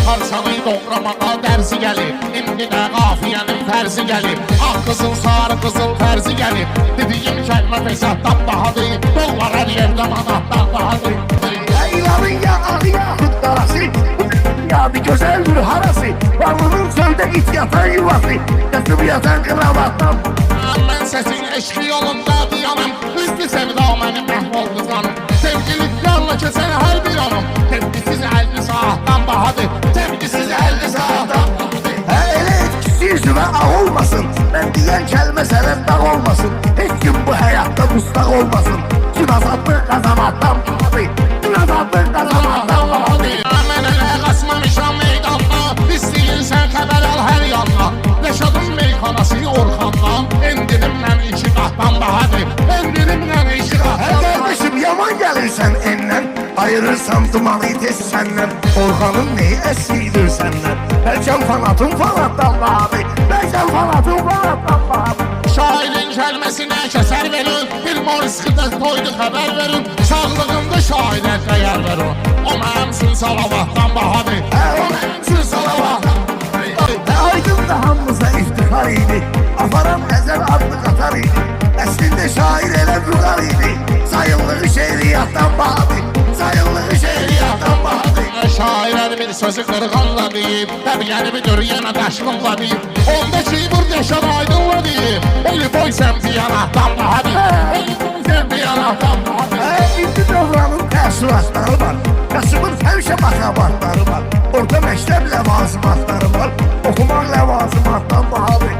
parçanı doğramağa dərzi gəlib. İndi də qafiyənin fərzi gəlib. Ağ qızıl, sarı qızıl fərzi gəlib. Dediyim kəlmə fəsaddan bahadır. Dollar hər yerdə manatdan bahadır. Leylanın ya ağı yaxud qarası, yadı gözəldir harası. Varlının çöldə it yatan yuvası, yatıb yatan kravatdan. Mən səsin eşki yolunda dayanım. Hüznü sevda mənim məhv oldu canım. Sevgiliklərlə keçən hər bir anım. Tepkisiz 50 saatdan bahadır. Tepkisiz 50 saatdan bahadır. Elə etkisi yüzünə ağ olmasın. Mən deyən kəlmə sənə dağ olmasın. Heç gün bu həyatda mustaq olmasın. Gün azadlıq qazanatdan bahadır. Gün azadlıq qazanatdan bahadır. Mən elə qaçmamışam meydanda. İstəyirsən xəbər al hər yandan. Yaşadım meyxanası Orxandan. Endirimlə 2 qatdan bahadır. Endirimlə 2 qatdan bahadır. Qardaşım yaman gəlirsən ennən, ayırırsan dumanı tez səndən. Orxanın neyi əslidir səndən? Bəlkəm fanatın fanatdan bahadır. Bəlkəm fanatın fanatdan bahadır. Şairin kəlməsinə kəsər verin. Bir moriskıda toydu xəbər verin. Sağlığında şairə dəyər verin. O mənim üçün salavatdan bahadır. O mənim üçün salavatdan bahadır. Aydın da hamımıza iftihar idi. Aparam əzəl adlı qatar idi. Əslində şair elə vüqar idi. Sayıllığı şeiriyyatdan bahadır. Sayıllığı şeiriyyatdan bahadır. Şairlər bir sözü qırğanla deyib. Təbiyyəni bilir yenə daşqınla deyib. Ondaki bir deşən aydınla deyib. Eli boy səmti yanaqdan bahadır. Eli boy səmti yanaqdan bahadır. İndi dövranın təəssüratları var. Qasımın həmişə makabatları var. Orta məktəb ləvazimatları var. Oxumaq ləvazimatdan bahadır.